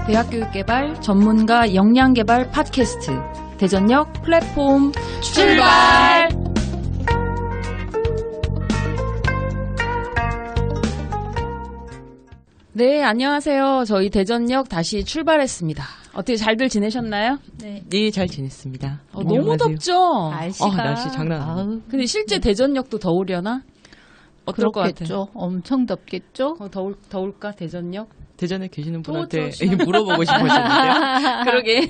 대학교육개발 전문가 역량개발 팟캐스트 대전역 플랫폼 출발! 네, 안녕하세요. 저희 대전역 다시 출발했습니다. 어떻게 잘들 지내셨나요? 네, 잘 지냈습니다. 너무 덥죠? 날씨가. 날씨 장난 아니에요. 근데 실제 대전역도 더우려나? 어떨 것 같아요? 엄청 덥겠죠? 더울까, 대전역? 대전에 계시는 분한테 물어보고 싶으셨는데요. 그러게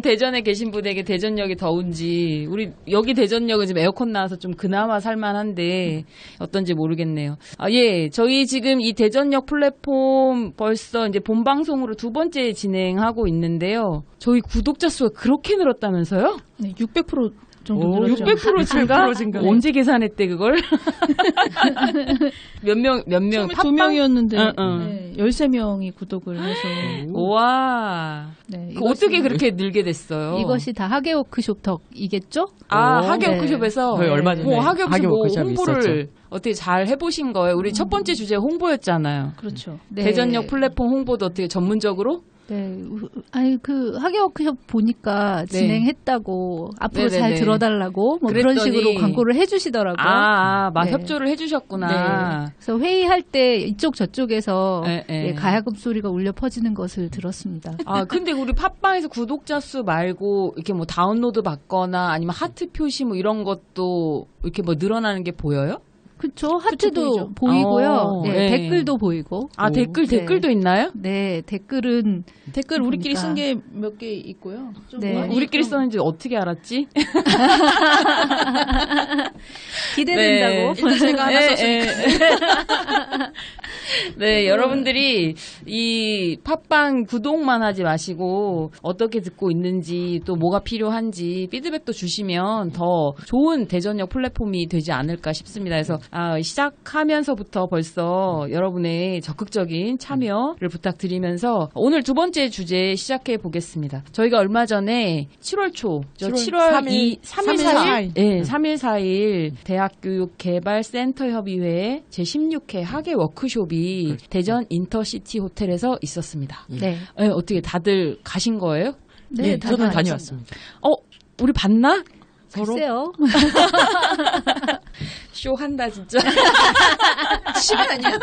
대전에 계신 분에게 대전역이 더운지 우리 여기 대전역은 지금 에어컨 나와서 좀 그나마 살만한데 어떤지 모르겠네요. 예, 저희 지금 이 대전역 플랫폼 벌써 이제 본 방송으로 두 번째 진행하고 있는데요. 저희 구독자 수가 그렇게 늘었다면서요? 네, 600% 정도 늘었죠. 600% 증가? 언제 계산했대 그걸? 몇 명? 처음에 2명이었는데 네, 13명이 구독을 해서. 와. 네, 어떻게 그렇게 늘게 됐어요? 이것이 다 하계 워크숍 덕이겠죠? 하계 워크숍에서 얼마 전에 하계 워크숍 홍보를 있었죠. 어떻게 잘 해보신 거예요? 우리 첫 번째 주제 홍보였잖아요. 그렇죠. 네. 대전역 플랫폼 홍보도 어떻게 전문적으로? 네, 아니 하계 워크숍 보니까 진행했다고 앞으로 잘 들어달라고 뭐 그런 식으로 광고를 해주시더라고요. 막 협조를 해주셨구나. 네. 그래서 회의할 때 이쪽 저쪽에서 가야금 소리가 울려 퍼지는 것을 들었습니다. 근데 우리 팟빵에서 구독자 수 말고 이렇게 뭐 다운로드 받거나 아니면 하트 표시 뭐 이런 것도 이렇게 뭐 늘어나는 게 보여요? 그렇죠. 하트도 보이고요. 네, 댓글도 보이고. 댓글도 있나요? 네, 댓글 우리끼리 쓴 게 몇 개 있고요. 우리끼리 썼는지 어떻게 알았지? 기대된다고. 일단 제가 하나 썼으니까. 네, 여러분들이 이 팟빵 구독만 하지 마시고 어떻게 듣고 있는지 또 뭐가 필요한지 피드백도 주시면 더 좋은 대전역 플랫폼이 되지 않을까 싶습니다. 그래서 시작하면서부터 벌써 여러분의 적극적인 참여를 부탁드리면서 오늘 두 번째 주제 시작해 보겠습니다. 저희가 얼마 전에 7월 3일 4일? 네, 3일 4일 대학교육개발센터협의회 제16회 학예 워크숍이 대전 인터시티 호텔에서 있었습니다. 네. 어떻게 다들 가신 거예요? 네, 저는 다녀왔습니다. 우리 봤나? 서로? 쇼 한다 진짜. 시간 아니야?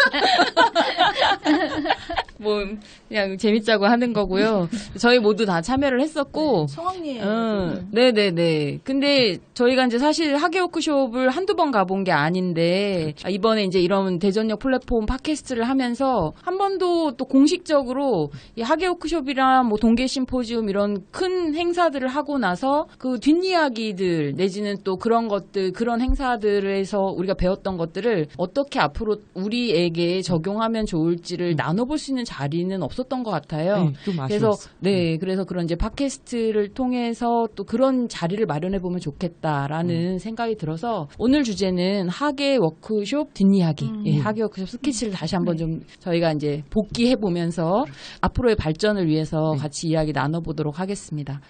뭐 그냥 재밌자고 하는 거고요. 저희 모두 다 참여를 했었고. 성황리에. 네네네. 근데 저희가 이제 사실 학예 워크숍을 한두 번 가본 게 아닌데 이번에 이제 이런 대전역 플랫폼 팟캐스트를 하면서 한 번도 또 공식적으로 이 학예 워크숍이랑 뭐 동계 심포지움 이런 큰 행사들을 하고 나서 그 뒷이야기들 내지는 또 그런 것들 그런 행사들에서 우리가 배웠던 것들을 어떻게 앞으로 우리에게 적용하면 좋을지를 나눠볼 수 있는 자리는 없었던 것 같아요. 좀 그래서 아쉬웠어요. 그래서 그런 이제 팟캐스트를 통해서 또 그런 자리를 마련해 보면 좋겠다라는 생각이 들어서 오늘 주제는 학예 워크숍 뒷이야기, 학예 워크숍 스케치를 다시 한번 좀 저희가 이제 복귀해 보면서 앞으로의 발전을 위해서 같이 이야기 나눠보도록 하겠습니다.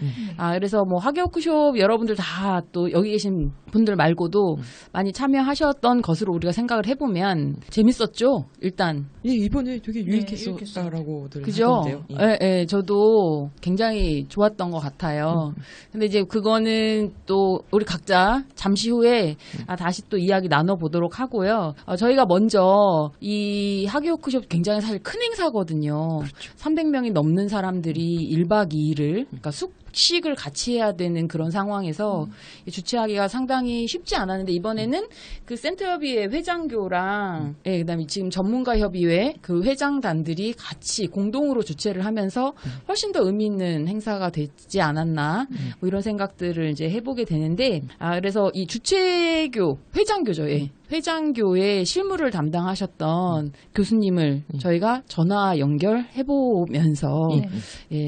그래서 뭐 학예 워크숍 여러분들 다 또 여기 계신 분들 말고도 많이 참여하셨던 것으로 우리가 생각을 해보면 재밌었죠. 일단 이번에 되게 유익했었다라고들 그죠? 하던데요. 예, 저도 굉장히 좋았던 것 같아요. 근데 이제 그거는 또 우리 각자 잠시 후에 다시 또 이야기 나눠보도록 하고요. 저희가 먼저 이 학예 워크숍 굉장히 사실 큰 행사거든요. 그렇죠. 300명이 넘는 사람들이 1박 2일을 그러니까 숙식을 같이 해야 되는 그런 상황에서 주최하기가 상당히 쉽지 않았는데 이번에는 그 센터협의회 회장교랑 그다음에 지금 전문가협의회 그 회장단들이 같이 공동으로 주최를 하면서 훨씬 더 의미 있는 행사가 되지 않았나 뭐 이런 생각들을 이제 해보게 되는데 그래서 이 주최교 회장교죠. 회장교의 실무를 담당하셨던 교수님을 저희가 전화 연결해보면서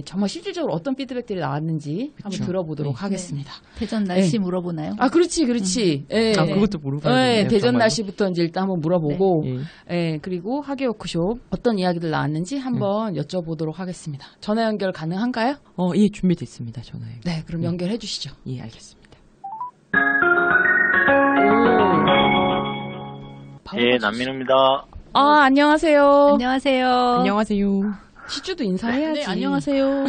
정말 실질적으로 어떤 피드백들이 나왔는지 한번 들어보도록 하겠습니다. 대전 날씨 물어보나요? 그렇지. 그것도 물어봐야 대전 날씨부터 이제 일단 한번 물어보고, 그리고 학예 워크숍 어떤 이야기들 나왔는지 한번 여쭤보도록 하겠습니다. 전화 연결 가능한가요? 예, 준비됐습니다. 전화 연결. 네, 그럼 연결해 주시죠. 예, 알겠습니다. 예, 남민우입니다. 안녕하세요. 안녕하세요. 안녕하세요. 시주도 인사해야지. 네, 안녕하세요.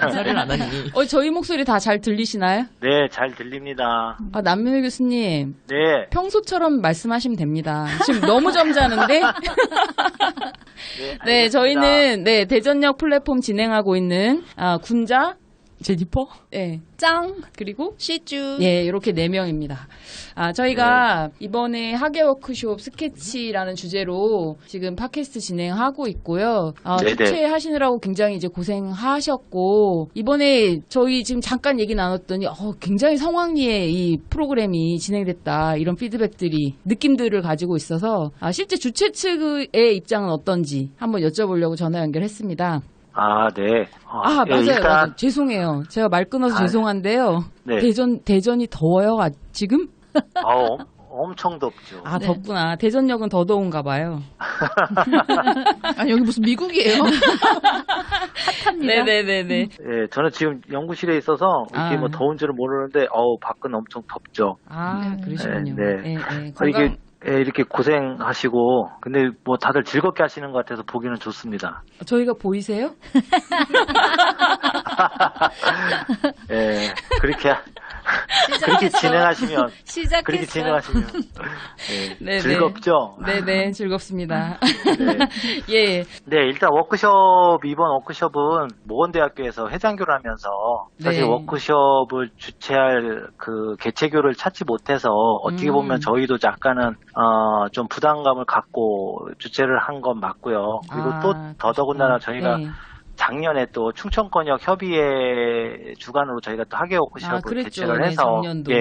인사를 안 하니. 저희 목소리 다 잘 들리시나요? 네, 잘 들립니다. 남민우 교수님. 네. 평소처럼 말씀하시면 됩니다. 지금 너무 점잖은데? 네, 저희는, 대전역 플랫폼 진행하고 있는, 군자, 제니퍼? 네, 짱! 그리고, 시쭈. 예, 이렇게 4명입니다. 저희가 이번에 학예 워크숍 스케치라는 주제로 지금 팟캐스트 진행하고 있고요. 네네. 주최하시느라고 굉장히 이제 고생하셨고, 이번에 저희 지금 잠깐 얘기 나눴더니, 굉장히 성황리에 이 프로그램이 진행됐다. 이런 피드백들이, 느낌들을 가지고 있어서, 실제 주최 측의 입장은 어떤지 한번 여쭤보려고 전화 연결했습니다. 네. 맞아요, 일단, 맞아요. 죄송해요. 제가 말 끊어서 죄송한데요. 네. 대전이 더워요, 지금? 엄청 덥죠. 네. 덥구나. 대전역은 더 더운가 봐요. 여기 무슨 미국이에요? 핫합니다. 네네네네. 예, 저는 지금 연구실에 있어서 이렇게 뭐 더운 줄은 모르는데, 밖은 엄청 덥죠. 그러시군요. 네. 건강... 이게, 이렇게 고생하시고, 근데 뭐 다들 즐겁게 하시는 것 같아서 보기는 좋습니다. 저희가 보이세요? 예, 그렇게 진행하시면, 시작했어. 그렇게 진행하시면, 예, 네네. 즐겁죠? 네네, 즐겁습니다. 네. 예. 네, 일단 이번 워크숍은 모건대학교에서 회장교를 하면서 사실 네. 워크숍을 주최할 그 개최교를 찾지 못해서 어떻게 보면 저희도 약간은 좀 부담감을 갖고 주최를 한 건 맞고요. 그리고 또 더더군다나 저희가 네. 작년에 또 충청권역 협의회 주관으로 저희가 또 학예 워크숍을 그랬죠. 개최를 네, 해서 작년도.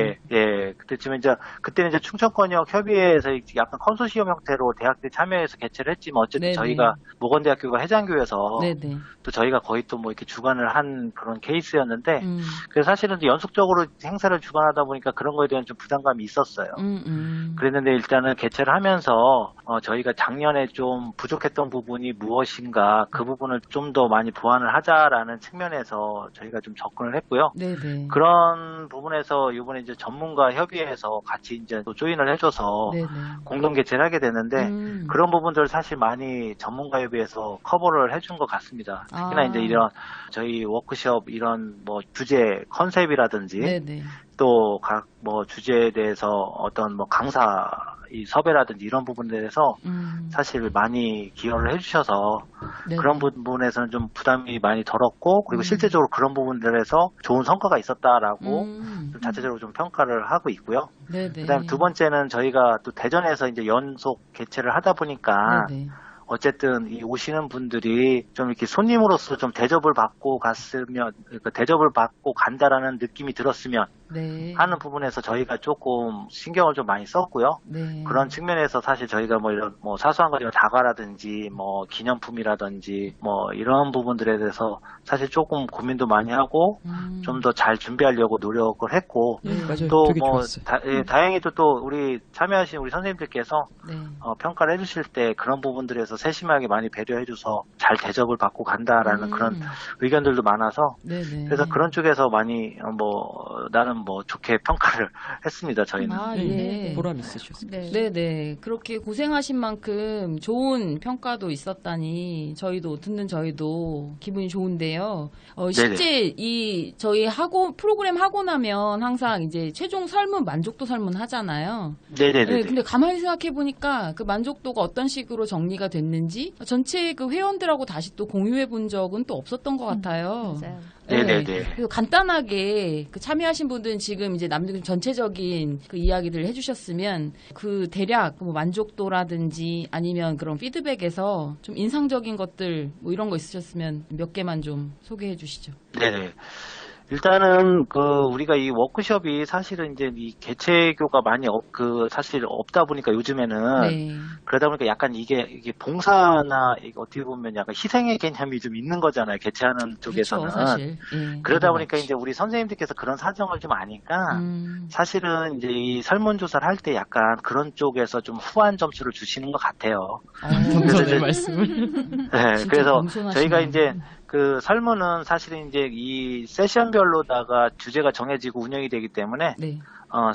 그때는 이제 충청권역 협의회에서 약간 컨소시엄 형태로 대학들이 참여해서 개최를 했지만 어쨌든 네네. 저희가 모건대학교가 회장교여서 네네. 또 저희가 거의 또 뭐 이렇게 주관을 한 그런 케이스였는데 그래서 사실은 연속적으로 행사를 주관하다 보니까 그런 거에 대한 좀 부담감이 있었어요. 그랬는데 일단은 개최를 하면서 저희가 작년에 좀 부족했던 부분이 무엇인가 그 부분을 좀 더 많이 보완을 하자라는 측면에서 저희가 좀 접근을 했고요. 네네. 그런 부분에서 이번에 이제 전문가 협의회에서 같이 이제 또 조인을 해줘서 네네. 공동 개최를 하게 됐는데 그런 부분들 사실 많이 전문가 협의회에서 커버를 해준 것 같습니다. 특히나 이제 이런 저희 워크숍 이런 뭐 주제 컨셉이라든지 네네. 또 각 뭐 주제에 대해서 어떤 뭐 강사 이 섭외라든지 이런 부분에 대해서 사실 많이 기여를 해주셔서 네네. 그런 부분에서는 좀 부담이 많이 덜었고 그리고 실제적으로 그런 부분들에서 좋은 성과가 있었다라고 좀 자체적으로 좀 평가를 하고 있고요. 네네. 그다음에 두 번째는 저희가 또 대전에서 이제 연속 개최를 하다 보니까 네네. 어쨌든 이 오시는 분들이 좀 이렇게 손님으로서 좀 대접을 받고 갔으면, 그러니까 대접을 받고 간다라는 느낌이 들었으면 네. 하는 부분에서 저희가 조금 신경을 좀 많이 썼고요. 네. 그런 측면에서 사실 저희가 뭐 이런 뭐 사소한 거지만 다과라든지 뭐 기념품이라든지 뭐 이런 부분들에 대해서 사실 조금 고민도 많이 하고 좀 더 잘 준비하려고 노력을 했고 맞아요. 또 되게 뭐 좋았어요. 다행히도 또 우리 참여하신 우리 선생님들께서 네. 평가를 해주실 때 그런 부분들에서 세심하게 많이 배려해줘서 잘 대접을 받고 간다라는 그런 의견들도 많아서 네네. 그래서 그런 쪽에서 많이 나는 뭐 좋게 평가를 했습니다. 저희는. 예. 보람 있으셨어요. 네. 네네. 그렇게 고생하신 만큼 좋은 평가도 있었다니 듣는 저희도 기분이 좋은데요. 실제 저희 프로그램 하고 나면 항상 이제 최종 설문, 만족도 설문 하잖아요. 네네네. 네, 근데 가만히 생각해 보니까 그 만족도가 어떤 식으로 정리가 됐는지 전체 그 회원들하고 다시 또 공유해 본 적은 또 없었던 것 같아요. 맞아요. 네네네. 그래서 간단하게 그 참여하신 분들은 지금 이제 남들 전체적인 그 이야기들을 해주셨으면 그 대략 뭐 만족도라든지 아니면 그런 피드백에서 좀 인상적인 것들 뭐 이런 거 있으셨으면 몇 개만 좀 소개해 주시죠. 네네. 일단은 우리가 이 워크숍이 사실은 이제 이 개체교가 많이 사실 없다 보니까 요즘에는 네. 그러다 보니까 약간 이게 봉사나 이게 어떻게 보면 약간 희생의 개념이 좀 있는 거잖아요. 개최하는 쪽에서는. 그렇죠, 사실. 예, 그러다 그건 보니까 맞지. 이제 우리 선생님들께서 그런 사정을 좀 아니까 사실은 이제 이 설문조사를 할 때 약간 그런 쪽에서 좀 후한 점수를 주시는 것 같아요. 겸손의 말씀을. 네, 진짜 그래서 겸손하시네. 저희가 이제 그 설문은 사실은 이제 이 세션별로다가 주제가 정해지고 운영이 되기 때문에 네.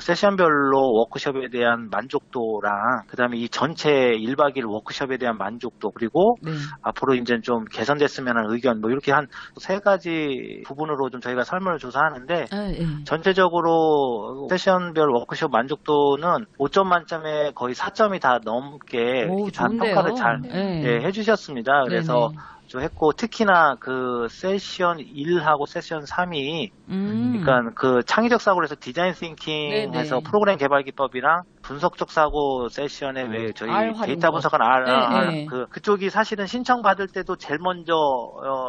세션별로 워크숍에 대한 만족도랑 그다음에 이 전체 1박 2일 워크숍에 대한 만족도 그리고 네. 앞으로 이제 좀 개선됐으면 하는 의견 뭐 이렇게 한 3가지 부분으로 좀 저희가 설문을 조사하는데 예. 전체적으로 세션별 워크숍 만족도는 5점 만점에 거의 4점이 다 넘게 오, 다 좋은데요. 평가를 잘 네. 해주셨습니다. 그래서 네네. 좀 했고 특히나 그 세션 1하고 세션 3이 그러니까 그 창의적 사고에서 디자인 띵킹해서 네네. 프로그램 개발 기법이랑 분석적 사고 세션에 왜 저희 R 활용 데이터 거. 분석한 네. 그쪽이 사실은 신청 받을 때도 제일 먼저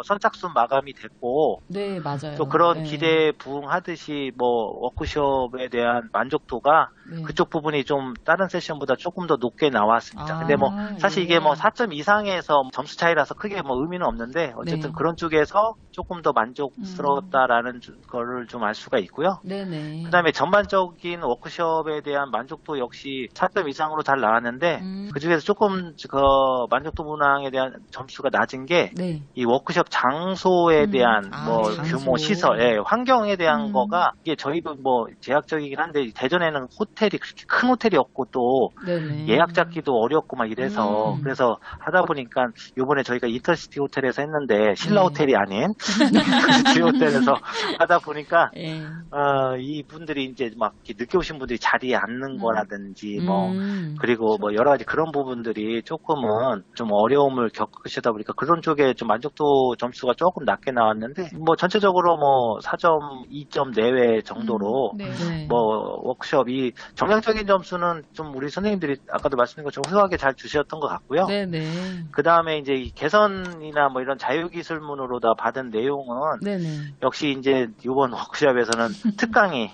선착순 마감이 됐고 네, 맞아요. 또 그런 네. 기대에 부응하듯이 뭐 워크숍에 대한 만족도가 네. 그쪽 부분이 좀 다른 세션보다 조금 더 높게 나왔습니다. 아, 근데 뭐 사실 예. 이게 뭐 4점 이상에서 점수 차이라서 크게 뭐 의미는 없는데 어쨌든 네. 그런 쪽에서 조금 더 만족스러웠다라는 거를 좀 알 수가 있고요. 네네. 그다음에 전반적인 워크숍에 대한 만족도 역시 4점 이상으로 잘 나왔는데 그 중에서 조금 그 만족도 문항에 대한 점수가 낮은 게 네. 이 워크숍 장소에 대한 뭐 장소. 규모, 시설, 환경에 대한 거가 이게 저희도 뭐 제약적이긴 한데 대전에는 호텔이 그렇게 큰 호텔이 없고 또 네네. 예약 잡기도 어렵고 막 이래서 그래서 하다 보니까 요번에 저희가 인터시티 호텔에서 했는데 신라 네. 호텔이 아닌 인터시티 호텔에서 하다 보니까 예. 이 분들이 이제 막 이렇게 늦게 오신 분들이 자리에 앉는 거라든지 뭐 그리고 뭐 여러 가지 그런 부분들이 조금은 좀 어려움을 겪으시다 보니까 그런 쪽에 좀 만족도 점수가 조금 낮게 나왔는데 뭐 전체적으로 뭐 4점, 2점 내외 정도로 네. 네. 뭐 워크숍이 정량적인 점수는 좀 우리 선생님들이 아까도 말씀드린 것처럼 훌륭하게 잘 주셨던 것 같고요. 네네. 그 다음에 이제 이 개선이나 뭐 이런 자유기술문으로다 받은 내용은 네네. 역시 이제 이번 워크숍에서는 특강이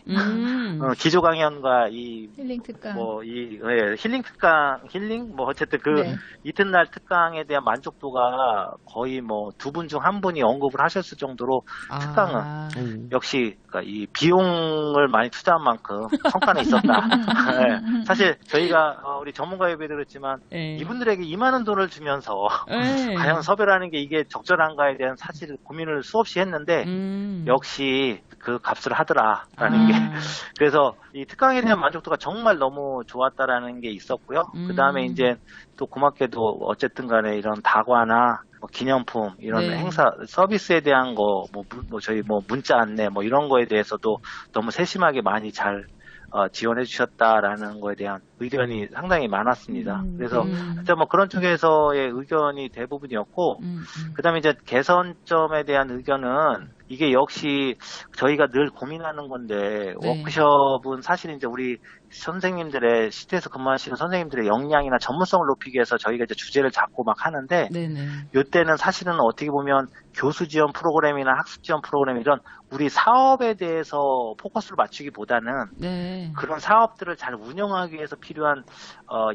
기조 강연과 이 힐링 특강. 뭐 이 힐링 특강 힐링 뭐 어쨌든 그 네. 이튿날 특강에 대한 만족도가 거의 뭐 2분 중 1분이 언급을 하셨을 정도로 특강은 역시 그러니까 이 비용을 많이 투자한 만큼 성과는 있었다. 네. 사실 저희가 우리 전문가에 비해 그렇지만 네. 이분들에게 2만 원 돈을 주면서 네. 과연 섭외라는 게 이게 적절한가에 대한 사실 고민을 수없이 했는데 역시 그 값을 하더라라는 게 그래서 이 특강에 대한 만족도가 정말 너무 좋았다라는 게 있었고요. 그 다음에 이제 또 고맙게도 어쨌든 간에 이런 다과나 뭐 기념품 이런 네. 행사 서비스에 대한 거 뭐 저희 뭐 문자 안내 뭐 이런 거에 대해서도 너무 세심하게 많이 잘 지원해 주셨다라는 거에 대한 의견이 상당히 많았습니다. 그래서 진짜 뭐 그런 쪽에서의 의견이 대부분이었고 그다음에 이제 개선점에 대한 의견은 이게 역시 저희가 늘 고민하는 건데 네. 워크숍은 사실 이제 우리 선생님들의 시트에서 근무하시는 선생님들의 역량이나 전문성을 높이기 위해서 저희가 이제 주제를 잡고 막 하는데 네네. 이때는 사실은 어떻게 보면 교수 지원 프로그램이나 학습 지원 프로그램 이런 우리 사업에 대해서 포커스를 맞추기보다는 네. 그런 사업들을 잘 운영하기 위해서 필요한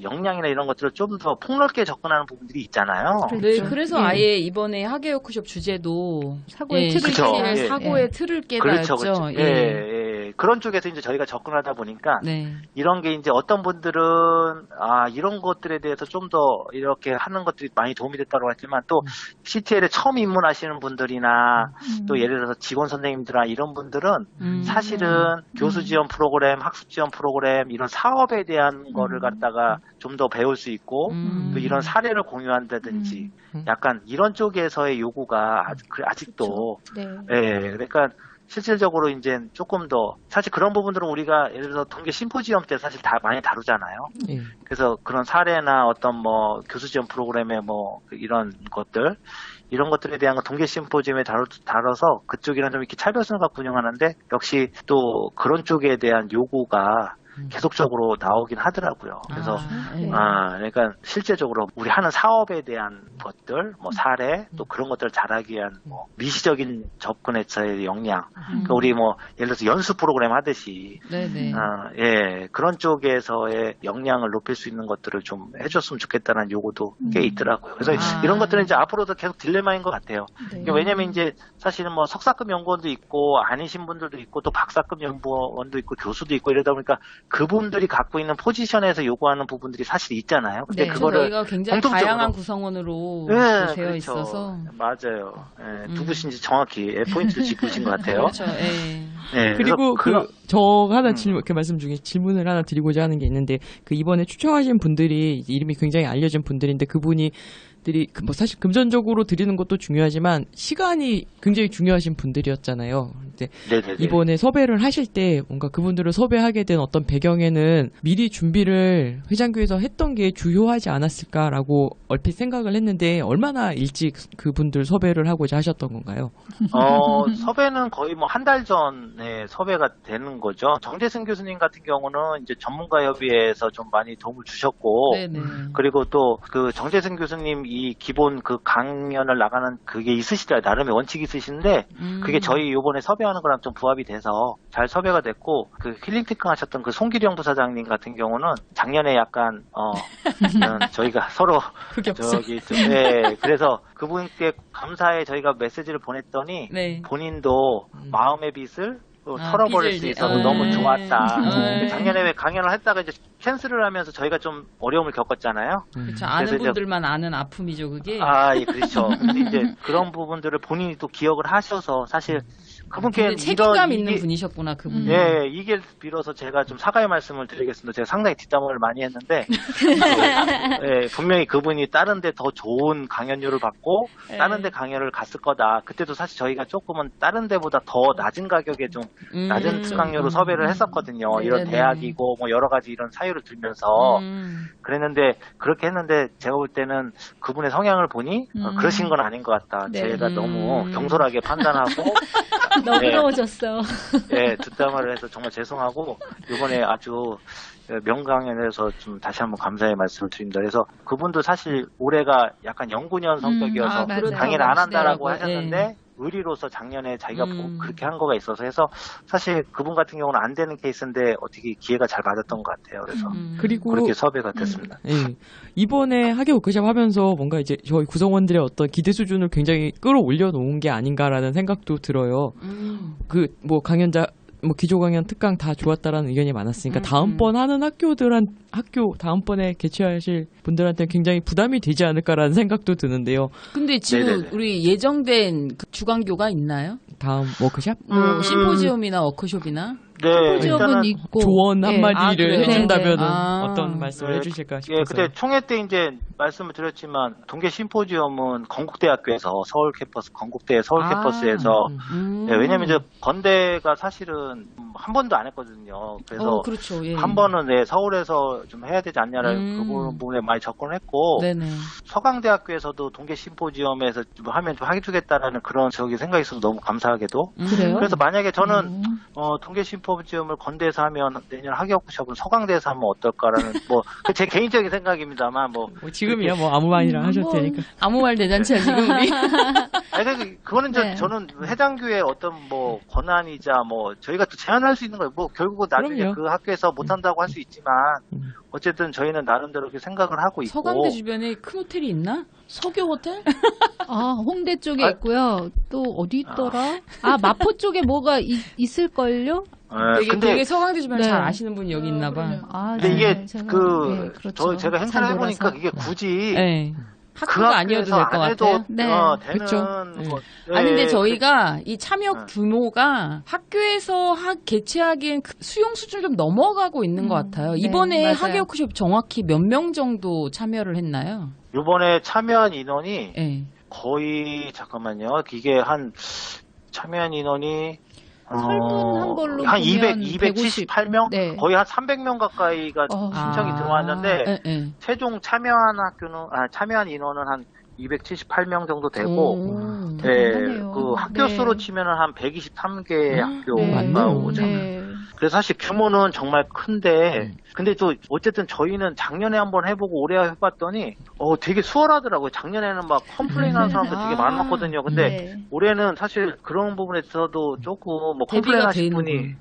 역량이나 이런 것들을 좀 더 폭넓게 접근하는 부분들이 있잖아요. 네, 그래서 예. 아예 이번에 학예 워크숍 주제도 사고의 틀을 그쵸. 깨달. 예. 사고의 틀을 깨달았죠. 그렇죠. 예. 예. 그런 쪽에서 이제 저희가 접근하다 보니까 네. 이런 게 이제 어떤 분들은 이런 것들에 대해서 좀 더 이렇게 하는 것들이 많이 도움이 됐다고 했지만 또 CTL에 처음 입문하시는 분들이나 또 예를 들어서 직원 선생님들이나 이런 분들은 사실은 교수 지원 프로그램, 학습 지원 프로그램 이런 사업에 대한 거를 갖다가 좀 더 배울 수 있고 또 이런 사례를 공유한다든지 약간 이런 쪽에서의 요구가 아직도 네. 예, 그러니까 실질적으로 이제 조금 더 사실 그런 부분들은 우리가 예를 들어서 동계 심포지엄 때 사실 다 많이 다루잖아요. 예. 그래서 그런 사례나 어떤 뭐 교수 지원 프로그램의 뭐 이런 것들 이런 것들에 대한 거 동계 심포지엄에 다뤄서 그쪽이랑 좀 이렇게 차별성을 갖고 운영하는데 역시 또 그런 쪽에 대한 요구가 계속적으로 나오긴 하더라고요. 그래서 네. 그러니까 실제적으로 우리 하는 사업에 대한 것들, 뭐 사례, 또 그런 것들을 잘하기 위한 뭐 미시적인 접근에서의 역량. 그러니까 우리 뭐 예를 들어서 연수 프로그램 하듯이 네네. 예, 그런 쪽에서의 역량을 높일 수 있는 것들을 좀 해줬으면 좋겠다는 요구도 꽤 있더라고요. 그래서 이런 것들은 이제 앞으로도 계속 딜레마인 것 같아요. 네. 그러니까 왜냐면 이제 사실은 뭐 석사급 연구원도 있고 아니신 분들도 있고 또 박사급 연구원도 있고 교수도 있고 이러다 보니까 그분들이 갖고 있는 포지션에서 요구하는 부분들이 사실 있잖아요. 근데 네. 그거를 저희가 굉장히 공통적으로 다양한 구성원으로 네, 되어 그렇죠. 있어서 맞아요. 예, 누구신지 정확히 포인트를 짚으신 것 같아요. 그렇죠. 예. 예, 그리고 그래서 저 하나 그 말씀 중에 질문을 하나 드리고자 하는 게 있는데 그 이번에 추첨하신 분들이 이름이 굉장히 알려진 분들인데 그분이 뭐 사실 금전적으로 드리는 것도 중요하지만 시간이 굉장히 중요하신 분들이었잖아요. 근데 네네네. 이번에 섭외를 하실 때 뭔가 그분들을 섭외하게 된 어떤 배경에는 미리 준비를 회장교에서 했던 게 주요하지 않았을까라고 얼핏 생각을 했는데 얼마나 일찍 그분들 섭외를 하고자 하셨던 건가요? 섭외는 거의 뭐 한 달 전에 섭외가 되는 거죠. 정재승 교수님 같은 경우는 이제 전문가협의회에서 좀 많이 도움을 주셨고, 네네. 그리고 또 그 정재승 교수님 이 기본 그 강연을 나가는 그게 있으시더라고요. 나름의 원칙이 있으신데, 그게 저희 요번에 섭외하는 거랑 좀 부합이 돼서 잘 섭외가 됐고, 그 힐링 특강 하셨던 그 송기령 부사장님 같은 경우는 작년에 약간, 저희가 서로, 그래서 그분께 감사의 저희가 메시지를 보냈더니, 네. 본인도 마음의 빚을 털어버릴 수 있어서 너무 좋았다. 작년에 왜 강연을 했다가 이제 캔슬을 하면서 저희가 좀 어려움을 겪었잖아요. 그렇죠. 아는 분들만 아는 아픔이죠, 그게. 예, 그렇죠. 근데 이제 그런 부분들을 본인이 또 기억을 하셔서 사실 그분께 책임감 있는 분이셨구나, 그분. 예, 이게 빌어서 제가 좀 사과의 말씀을 드리겠습니다. 제가 상당히 뒷담화를 많이 했는데, 예, 분명히 그분이 다른 데 더 좋은 강연료를 받고, 다른 데 강연을 갔을 거다. 그때도 사실 저희가 조금은 다른 데보다 더 낮은 가격에 좀 낮은 특강료로 섭외를 했었거든요. 이런 대학이고, 뭐 여러 가지 이런 사유를 들면서. 그랬는데, 그렇게 했는데, 제가 볼 때는 그분의 성향을 보니, 그러신 건 아닌 것 같다. 네. 제가 너무 경솔하게 판단하고, 너그러워졌어. 네, 뒷담화를 해서 정말 죄송하고 이번에 아주 명강연에서 좀 다시 한번 감사의 말씀을 드립니다. 그래서 그분도 사실 올해가 약간 연구년 성격이어서 강의를 안 한다라고 하셨는데 의리로서 작년에 자기가 그렇게 한 거가 있어서 해서 사실 그분 같은 경우는 안 되는 케이스인데 어떻게 기회가 잘 맞았던 것 같아요. 그래서 그리고 그렇게 섭외가 됐습니다. 예. 이번에 하계 워크숍 하면서 뭔가 이제 저희 구성원들의 어떤 기대 수준을 굉장히 끌어올려 놓은 게 아닌가라는 생각도 들어요. 그 뭐 강연자 뭐 기조 강연 특강 다 좋았다라는 의견이 많았으니까 다음번 하는 다음번에 개최하실 분들한테 굉장히 부담이 되지 않을까라는 생각도 드는데요. 근데 지금 네네네. 우리 예정된 그 주간교가 있나요? 다음 워크숍? 뭐 심포지움이나 워크숍이나? 네, 심포지움은 있고 조언 한마디를 그래요? 해준다면 네. 어떤 말씀을 해주실까 싶어서. 예, 그때 총회 때 이제 말씀을 드렸지만 동계 심포지엄은 건국대학교에서 서울 캠퍼스, 건국대 서울 캠퍼스에서 예, 왜냐면 이제 건대가 사실은 한 번도 안 했거든요. 그래서 그렇죠. 예. 한 번은 서울에서 좀 해야 되지 않냐라는 그 부분에 많이 접근을 했고 네네. 서강대학교에서도 동계 심포지엄에서 좀 하면 좀 해주겠다라는 그런 생각이 있어서 너무 감사하게도. 그래요? 그래서 만약에 저는 동계 심포지엄을 건대에서 하면 내년 학예워크숍은 서강대에서 하면 어떨까라는 뭐 제 개인적인 생각입니다만 뭐 지금이야 뭐 아무 말이나 하셔도 되니까. 아무 말 대잔치야 지금 우리. 아니 그거는 저는 회장교의 어떤 뭐 권한이자 뭐 저희가 또 제안할 수 있는 거예요. 뭐 결국은 나중에 그럼요. 그 학교에서 못한다고 할 수 있지만 어쨌든 저희는 나름대로 그렇게 생각을 하고 있고. 서강대 주변에 큰 호텔이 있나? 서교 호텔? 홍대 쪽에 있고요. 또 어디 있더라? 마포 쪽에 뭐가 있을걸요? 되게 서강대 주변 네. 잘 아시는 분이 여기 있나 봐. 근데 이게 그렇죠. 제가 행사를 해보니까 그게 굳이 네. 그 학교가 아니어도 될 것 같아요. 네. 되는 그렇죠. 뭐, 근데 저희가 이 참여 규모가 학교에서 개최하기엔 수용 수준 좀 넘어가고 있는 것 같아요. 네, 이번에 맞아요. 학예 워크숍 정확히 몇 명 정도 참여를 했나요? 이번에 참여한 인원이 네. 거의 잠깐만요. 이게 참여한 인원이 설문한 걸로 한 보면 278명? 네. 거의 한 300명 가까이가 신청이 들어왔는데 네. 최종 참여한 인원은 한 278명 정도 되고 대단하네요. 그 학교 수로 치면은 한 123개 학교가 오잖아요. 그래서 사실 규모는 정말 큰데 근데 또 어쨌든 저희는 작년에 한번 해보고 올해 해봤더니 되게 수월하더라고요. 작년에는 막 컴플레인하는 사람들 되게 많았거든요. 근데 올해는 사실 그런 부분에 있어서도 조금 뭐 컴플레인하신 분이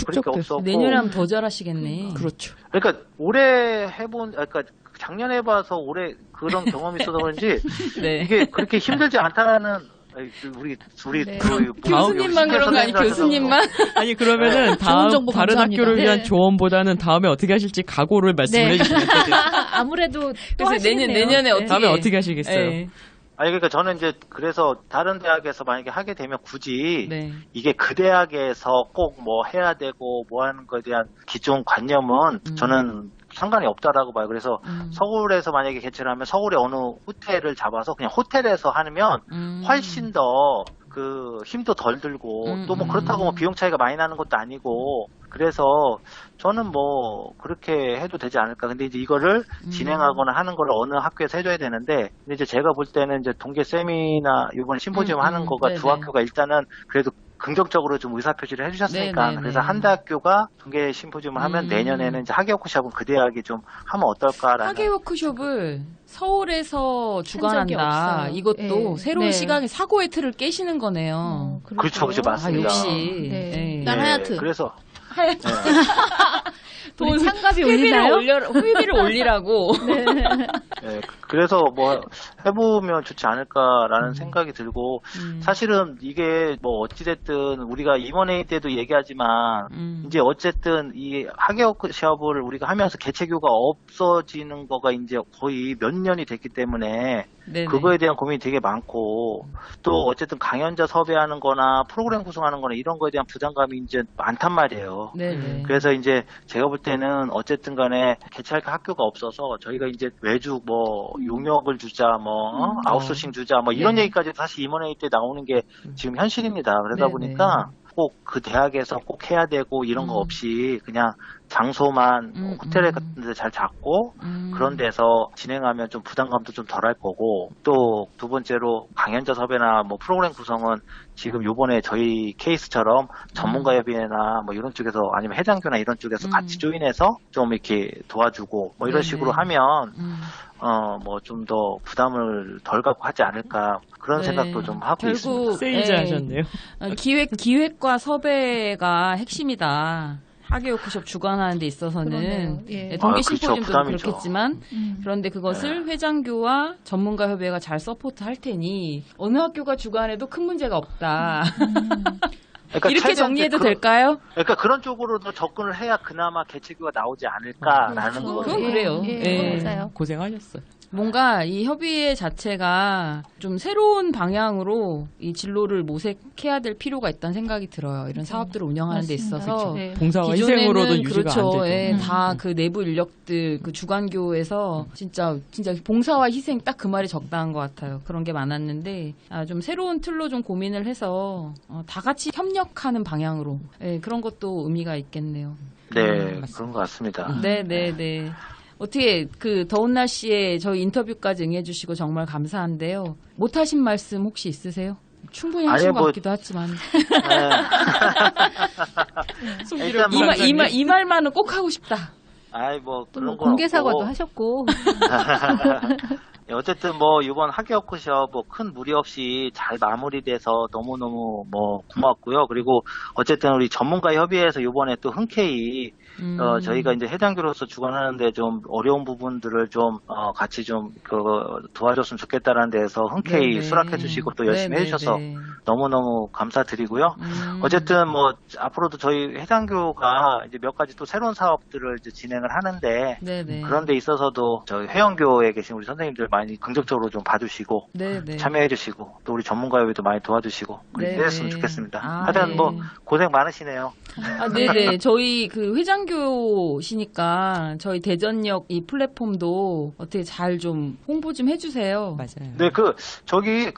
그렇게 없었고 내년에 하면 더 잘하시겠네. 그렇죠. 그러니까 올해 그러니까 작년에 해봐서 올해 그런 경험이 있어서 그런지 네. 이게 그렇게 힘들지 않다라는 우리 네. 교수님만 그런 거 아니 교수님만? 아니 그러면은 다음 정보 다른 감사합니다. 학교를 위한 네. 조언보다는 다음에 어떻게 하실지 각오를 말씀해 주시면 돼요. 아무래도 또 그래서 하시겠네요. 내년에 어떻게 다음에 어떻게 하시겠어요? 네. 아니 그러니까 저는 이제 그래서 다른 대학에서 만약에 하게 되면 굳이 네. 이게 그 대학에서 꼭 뭐 해야 되고 뭐 하는 거에 대한 기존 관념은 저는 상관이 없다라고 봐요. 그래서 서울에서 만약에 개최를 하면 서울의 어느 호텔을 잡아서 그냥 호텔에서 하면 훨씬 더 그 힘도 덜 들고 또 뭐 그렇다고 뭐 비용 차이가 많이 나는 것도 아니고 그래서 저는 뭐 그렇게 해도 되지 않을까. 근데 이제 이거를 진행하거나 하는 걸 어느 학교에서 해줘야 되는데 근데 이제 제가 볼 때는 이제 동계 세미나 이번 심포지엄 하는 거가 두 네네. 학교가 일단은 그래도 긍정적으로 좀 의사표시를 해주셨으니까 네네네. 그래서 한 대학교가 동계 심포지엄을 하면 내년에는 이제 학예 워크숍은 그 대학이 좀 하면 어떨까라는 학예 워크숍을 서울에서 적이 주관한다. 없어요. 이것도 네. 새로운 네. 시각의 사고의 틀을 깨시는 거네요. 그렇죠, 그렇죠, 아, 맞습니다. 역시. 네. 네. 난 하얏트. 그래서 우리 창갑이 회비를 올리나요? 회비를 올리라고. 네, 그래서 뭐 해보면 좋지 않을까라는 생각이 들고 사실은 이게 뭐 어찌됐든 우리가 임원회의 때도 얘기하지만 이제 어쨌든 이 학예 워크숍을 우리가 하면서 개체교가 없어지는 거가 이제 거의 몇 년이 됐기 때문에 네네. 그거에 대한 고민이 되게 많고 또 어쨌든 강연자 섭외하는 거나 프로그램 구성하는 거나 이런 거에 대한 부담감이 이제 많단 말이에요. 네네. 그래서 이제 제가 볼 때는 어쨌든 간에 개최할 학교가 없어서 저희가 이제 외주 뭐 용역을 주자 뭐 아웃소싱 주자 뭐 이런 네. 얘기까지 사실 임원회의 때 나오는 게 지금 현실입니다. 그러다 네네. 보니까 꼭 그 대학에서 꼭 해야 되고 이런 거 없이 그냥 장소만 호텔에 같은 데 잘 잡고 그런 데서 진행하면 좀 부담감도 좀 덜할 거고 또 두 번째로 강연자 섭외나 뭐 프로그램 구성은 지금 요번에 저희 케이스처럼 전문가협의회나 뭐 이런 쪽에서 아니면 해장교나 이런 쪽에서 같이 조인해서 좀 이렇게 도와주고 뭐 이런 네네. 식으로 하면 뭐 좀 더 부담을 덜 갖고 하지 않을까 그런 네. 생각도 좀 하고 있습니다. 결국 세이즈 하셨네요. 기획과 섭외가 핵심이다. 학예 워크숍 주관하는 데 있어서는 그러네요. 예. 네, 동계 아, 그쵸, 심포지엄도 부담이죠. 그렇겠지만 그런데 그것을 회장교와 전문가 협의회가 잘 서포트할 테니 어느 학교가 주관해도 큰 문제가 없다. 그러니까 이렇게 최대한 정리해도 그런- 될까요? 그러니까 그런 쪽으로도 접근을 해야 그나마 개체교가 나오지 않을까라는 그렇죠. 거거든요. 그건 그래요. 예, 예. 맞아요. 고생하셨어요. 뭔가 이 협의회 자체가 좀 새로운 방향으로 이 진로를 모색해야 될 필요가 있다는 생각이 들어요. 이런 사업들을 운영하는 데 맞습니다. 있어서. 네. 봉사와 희생으로도 유지가 그렇죠. 안 되죠. 예, 다 그 내부 인력들 그 주관교에서 진짜 봉사와 희생 딱 그 말이 적당한 것 같아요. 그런 게 많았는데 좀 새로운 틀로 좀 고민을 해서 다 같이 협력하는 방향으로 그런 것도 의미가 있겠네요. 네, 그런 것 같습니다. 네. 어떻게 그 더운 날씨에 저희 인터뷰까지 응해주시고 정말 감사한데요. 못하신 말씀 혹시 있으세요? 충분히 하신 아니, 것 뭐- 같기도 하지만 일단 뭐, 이 말만은 꼭 하고 싶다. 아이 뭐 또 그런 거 공개 사과도 하셨고 어쨌든 뭐 이번 학예 워크숍 뭐 큰 무리 없이 잘 마무리돼서 너무너무 뭐 고맙고요. 그리고 어쨌든 우리 전문가 협의회에서 이번에 또 흔쾌히 저희가 이제 해당교로서 주관하는데 좀 어려운 부분들을 좀 같이 좀 도와줬으면 좋겠다라는 데서 흔쾌히 네네. 수락해 주시고 또 열심히 네네네. 해주셔서 너무너무 감사드리고요. 어쨌든 뭐 앞으로도 저희 해당교가 이제 몇 가지 또 새로운 사업들을 이제 진행을 하는데 네네. 그런 데 있어서도 저희 회원교에 계신 우리 선생님들 많이 긍정적으로 좀 봐주시고 네네. 참여해주시고 또 우리 전문가협의도 많이 도와주시고 네네. 이랬으면 좋겠습니다. 아, 하여튼 네. 뭐 고생 많으시네요. 네네. 저희 그 회장교시니까 저희 대전역 이 플랫폼도 어떻게 잘 좀 홍보 좀 해주세요. 맞아요. 네, 저기 네.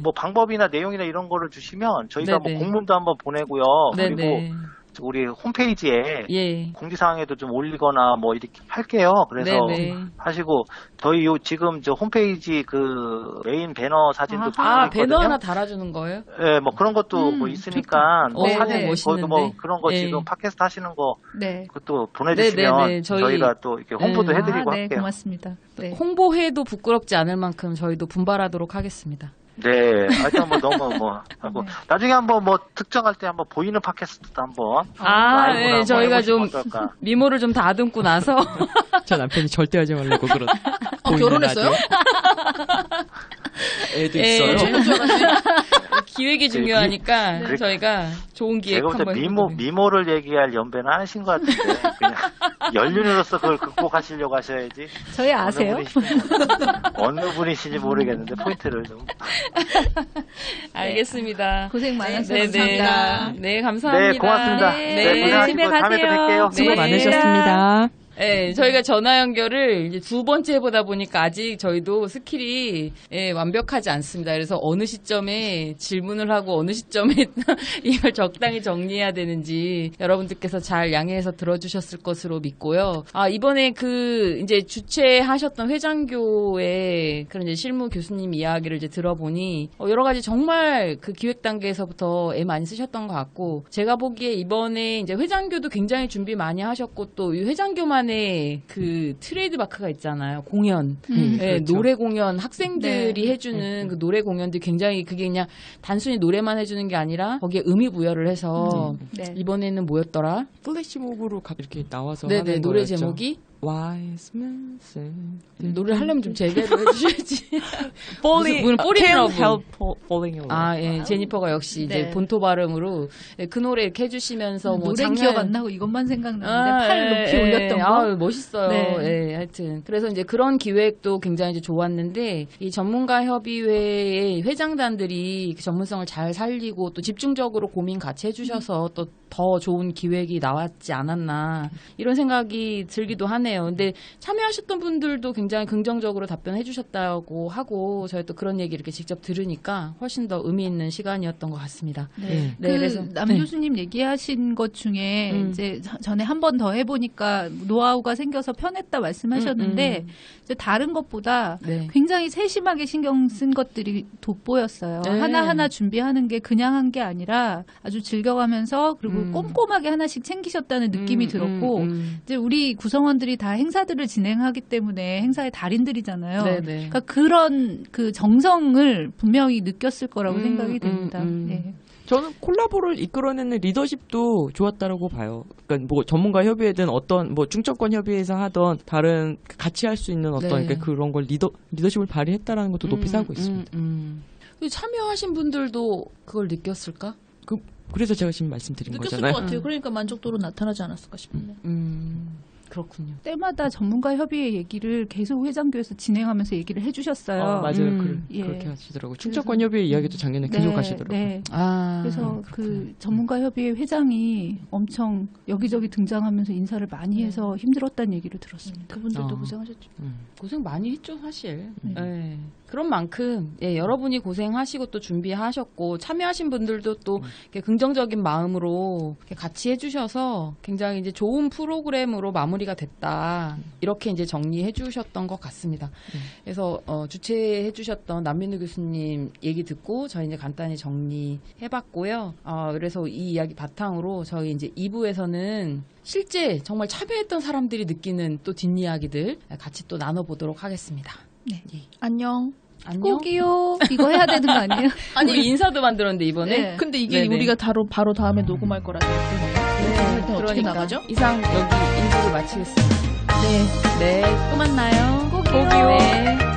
뭐 방법이나 내용이나 이런 거를 주시면 저희가 네네. 뭐 공문도 한번 보내고요. 네네. 그리고 우리 홈페이지에 예. 공지사항에도 좀 올리거나 뭐 이렇게 할게요. 그래서 네네. 하시고 저희 지금 저 홈페이지 그 메인 배너 사진도 아하. 붙어 있거든요. 배너 하나 달아주는 거예요? 네, 뭐 그런 것도 뭐 있으니까 뭐 좋다. 사진 네, 거기도 뭐 멋있는데. 그런 거 네. 지금 팟캐스트 하시는 거 네. 그것도 보내주시면 네네네. 저희가 또 이렇게 홍보도 네. 해드리고 네, 할게요. 고맙습니다. 네. 홍보해도 부끄럽지 않을 만큼 저희도 분발하도록 하겠습니다. 네, 하여튼 뭐 너무 뭐 하고 나중에 한번 뭐 특정할 때 한번 보이는 팟캐스트도 한번 라이브로 네, 한번 저희가 해보시면 좀 어떨까. 미모를 좀 다듬고 나서 저 남편이 절대 하지 말라고 그런. 보이는 결혼했어요? 라디오. 애도 예. 있어요. 기획이 중요하니까 저희가 좋은 기획 제가 한번 볼때 미모를 얘기할 연배는 아니신 것 같은데 그냥 연륜으로서 그걸 극복하시려고 하셔야지. 저희 아세요? 어느 분이신지 모르겠는데 포인트를 좀. 알겠습니다. 고생 많으셨습니다. 감사합니다. 네, 감사합니다. 네, 고맙습니다. 네, 고생하시고 다음에 또 뵐게요. 수고 네. 많으셨습니다. 네, 저희가 전화 연결을 이제 두 번째 해보다 보니까 아직 저희도 스킬이 완벽하지 않습니다. 그래서 어느 시점에 질문을 하고 어느 시점에 이걸 적당히 정리해야 되는지 여러분들께서 잘 양해해서 들어주셨을 것으로 믿고요. 이번에 이제 주최하셨던 회장교의 그런 이제 실무 교수님 이야기를 이제 들어보니 여러 가지 정말 그 기획 단계에서부터 애 많이 쓰셨던 것 같고 제가 보기에 이번에 이제 회장교도 굉장히 준비 많이 하셨고 또 이 회장교만 그 트레이드 마크가 있잖아요. 공연. 네, 그렇죠. 노래 공연 학생들이 해주는 그 노래 공연들 굉장히 그게 그냥 단순히 노래만 해주는 게 아니라 거기에 의미 부여를 해서 네. 이번에는 뭐였더라? 플래시몹으로 이렇게 나와서 네네 하는 노래 거였죠. 제목이 Wise men say 노래를 하려면 좀 제대로 해주셔야지. falling, 무슨 Fall in can't Love. help falling in love. 예, 제니퍼가 역시 이제 네. 본토 발음으로 그 노래 이렇게 해주시면서 뭐 노래 기억 안 나고 이것만 생각나는데 팔 높이 예, 올렸던 거. 멋있어요. 네. 예, 하여튼 그래서 이제 그런 기획도 굉장히 이제 좋았는데 이 전문가 협의회의 회장단들이 그 전문성을 잘 살리고 또 집중적으로 고민 같이 해주셔서 또 더 좋은 기획이 나왔지 않았나 이런 생각이 들기도 하네요. 근데 참여하셨던 분들도 굉장히 긍정적으로 답변해 주셨다고 하고 저희 또 그런 얘기 이렇게 직접 들으니까 훨씬 더 의미 있는 시간이었던 것 같습니다. 네. 네, 그래서 남 교수님 얘기하신 것 중에 이제 전에 한 번 더 해보니까 노하우가 생겨서 편했다 말씀하셨는데 이제 다른 것보다 굉장히 세심하게 신경 쓴 것들이 돋보였어요. 네. 하나하나 준비하는 게 그냥 한 게 아니라 아주 즐겨가면서 그리고 꼼꼼하게 하나씩 챙기셨다는 느낌이 들었고 이제 우리 구성원들이 다 행사들을 진행하기 때문에 행사의 달인들이잖아요. 그러니까 그런 그 정성을 분명히 느꼈을 거라고 생각이 됩니다. 네. 저는 콜라보를 이끌어내는 리더십도 좋았다라고 봐요. 그러니까 뭐 전문가 협의회든 어떤 뭐 중점권 협의회에서 하던 다른 같이 할 수 있는 어떤 그러니까 그런 걸 리더십을 발휘했다라는 것도 높이 사고 있습니다. 참여하신 분들도 그걸 느꼈을까? 그래서 제가 지금 말씀드린 느꼈을 거잖아요. 것 같아요. 그러니까 만족도로 나타나지 않았을까 싶은데. 그렇군요. 때마다 전문가 협의회 얘기를 계속 회장교에서 진행하면서 얘기를 해주셨어요. 맞아요. 예. 그렇게 하시더라고요. 충청권 협의회 이야기도 작년에 계속 하시더라고요. 네. 그래서 그 전문가 협의회 회장이 엄청 여기저기 등장하면서 인사를 많이 해서 힘들었다는 얘기를 들었습니다. 그분들도 고생하셨죠. 고생 많이 했죠, 사실. 네. 그런 만큼 여러분이 고생하시고 또 준비하셨고 참여하신 분들도 또 이렇게 긍정적인 마음으로 이렇게 같이 해주셔서 굉장히 이제 좋은 프로그램으로 마무리가 됐다 이렇게 이제 정리해주셨던 것 같습니다. 그래서 주최해주셨던 남민우 교수님 얘기 듣고 저희 이제 간단히 정리해봤고요. 그래서 이 이야기 바탕으로 저희 이제 2부에서는 실제 정말 참여했던 사람들이 느끼는 또 뒷이야기들 같이 또 나눠보도록 하겠습니다. 네. 안녕. 안녕. 꼭이요. 이거 해야 되는 거 아니에요? 아니 우리 인사도 만들었는데 이번에. 네. 근데 이게 네네. 우리가 바로 다음에 녹음할 거라서 어떻게 그러니까 나가죠? 이상 여기 인사를 마치겠습니다. 네. 네, 또 만나요. 꼭이요. 네.